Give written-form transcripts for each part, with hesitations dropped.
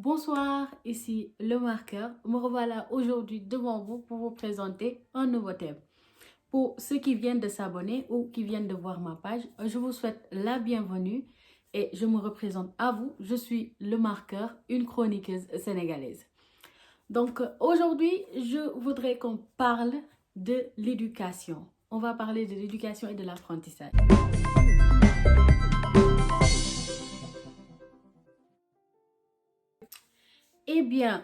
Bonsoir, ici le marqueur. Me revoilà aujourd'hui devant vous pour vous présenter un nouveau thème. Pour ceux qui viennent de s'abonner ou qui viennent de voir ma page, je vous souhaite la bienvenue et je me représente à vous. Je suis le marqueur, une chroniqueuse sénégalaise. Donc aujourd'hui, je voudrais qu'on parle de l'éducation. On va parler de l'éducation et de l'apprentissage. Eh bien,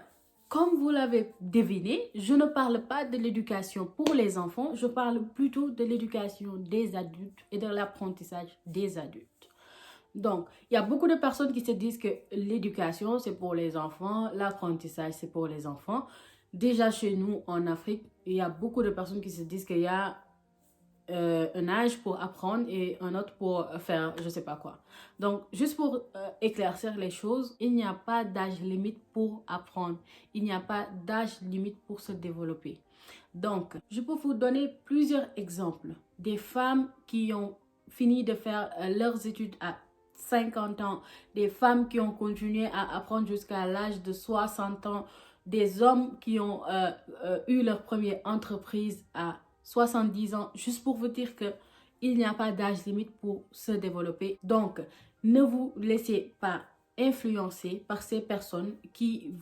comme vous l'avez deviné, je ne parle pas de l'éducation pour les enfants, je parle plutôt de l'éducation des adultes et de l'apprentissage des adultes. Donc, il y a beaucoup de personnes qui se disent que l'éducation, c'est pour les enfants, l'apprentissage, c'est pour les enfants. Déjà chez nous, en Afrique, il y a beaucoup de personnes qui se disent qu'il y a un âge pour apprendre et un autre pour faire je sais pas quoi. Donc, juste pour éclaircir les choses, il n'y a pas d'âge limite pour apprendre. Il n'y a pas d'âge limite pour se développer. Donc, je peux vous donner plusieurs exemples. Des femmes qui ont fini de faire leurs études à 50 ans, des femmes qui ont continué à apprendre jusqu'à l'âge de 60 ans, des hommes qui ont eu leur première entreprise à 70 ans, juste pour vous dire que il n'y a pas d'âge limite pour se développer. Donc, ne vous laissez pas influencer par ces personnes qui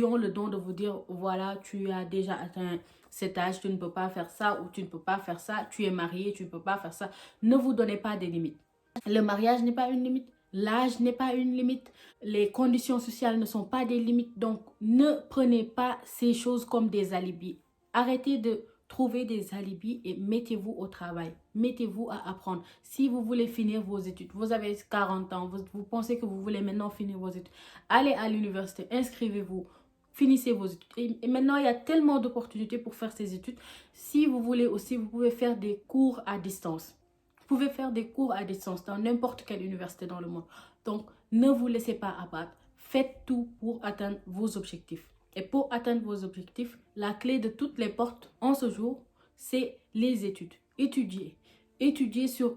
ont le don de vous dire, voilà, tu as déjà atteint cet âge, tu ne peux pas faire ça ou tu ne peux pas faire ça, tu es marié, tu ne peux pas faire ça. Ne vous donnez pas des limites. Le mariage n'est pas une limite. L'âge n'est pas une limite. Les conditions sociales ne sont pas des limites. Donc, ne prenez pas ces choses comme des alibis. Arrêtez de trouver des alibis et mettez-vous au travail. Mettez-vous à apprendre. Si vous voulez finir vos études, vous avez 40 ans, vous pensez que vous voulez maintenant finir vos études, allez à l'université, inscrivez-vous, finissez vos études. Et maintenant, il y a tellement d'opportunités pour faire ces études. Si vous voulez aussi, vous pouvez faire des cours à distance. Vous pouvez faire des cours à distance dans n'importe quelle université dans le monde. Donc, ne vous laissez pas abattre. Faites tout pour atteindre vos objectifs. Et pour atteindre vos objectifs, la clé de toutes les portes en ce jour, c'est les études. Étudiez. Étudiez sur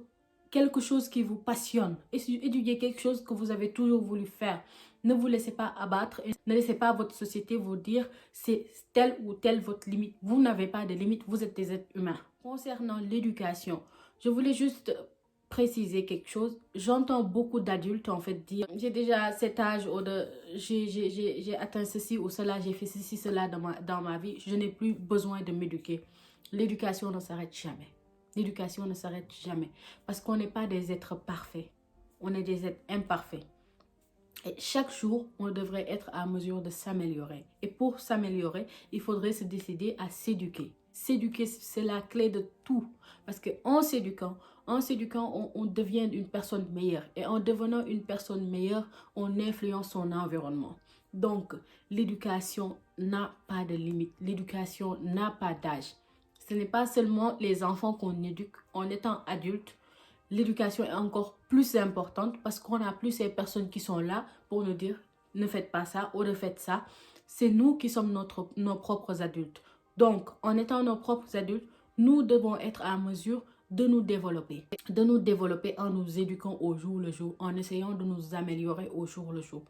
quelque chose qui vous passionne. Étudiez quelque chose que vous avez toujours voulu faire. Ne vous laissez pas abattre. Et ne laissez pas votre société vous dire c'est telle ou telle votre limite. Vous n'avez pas de limite. Vous êtes des êtres humains. Concernant l'éducation, je voulais juste préciser quelque chose. J'entends beaucoup d'adultes en fait dire j'ai déjà cet âge ou j'ai atteint ceci ou cela, j'ai fait ceci, cela dans ma vie, je n'ai plus besoin de m'éduquer. L'éducation ne s'arrête jamais. L'éducation ne s'arrête jamais parce qu'on n'est pas des êtres parfaits. On est des êtres imparfaits. Et chaque jour, on devrait être à mesure de s'améliorer. Et pour s'améliorer, il faudrait se décider à s'éduquer. S'éduquer, c'est la clé de tout. Parce qu'en s'éduquant, on devient une personne meilleure. Et en devenant une personne meilleure, on influence son environnement. Donc, l'éducation n'a pas de limite. L'éducation n'a pas d'âge. Ce n'est pas seulement les enfants qu'on éduque en étant adulte. L'éducation est encore plus importante parce qu'on n'a plus ces personnes qui sont là pour nous dire ne faites pas ça ou ne faites ça. C'est nous qui sommes nos propres adultes. Donc, en étant nos propres adultes, nous devons être à mesure de nous développer. De nous développer en nous éduquant au jour le jour, en essayant de nous améliorer au jour le jour.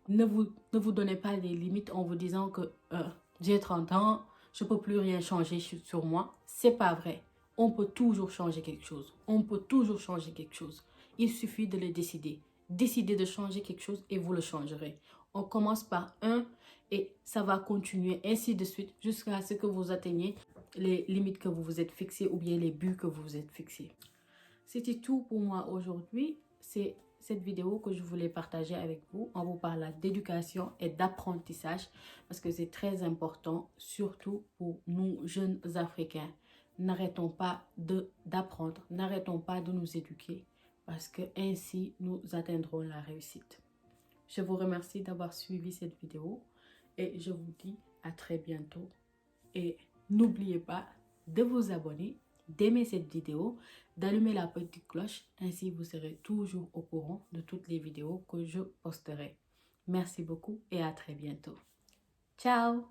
Ne vous donnez pas des limites en vous disant que j'ai 30 ans, je ne peux plus rien changer sur moi. C'est pas vrai. On peut toujours changer quelque chose. On peut toujours changer quelque chose. Il suffit de le décider. Décidez de changer quelque chose et vous le changerez. On commence par un et ça va continuer ainsi de suite jusqu'à ce que vous atteigniez les limites que vous vous êtes fixées ou bien les buts que vous vous êtes fixés. C'était tout pour moi aujourd'hui. C'est cette vidéo que je voulais partager avec vous. On vous parle d'éducation et d'apprentissage parce que c'est très important, surtout pour nous jeunes Africains. N'arrêtons pas d'apprendre, n'arrêtons pas de nous éduquer parce que ainsi nous atteindrons la réussite. Je vous remercie d'avoir suivi cette vidéo et je vous dis à très bientôt. Et n'oubliez pas de vous abonner, d'aimer cette vidéo, d'allumer la petite cloche, ainsi vous serez toujours au courant de toutes les vidéos que je posterai. Merci beaucoup et à très bientôt. Ciao!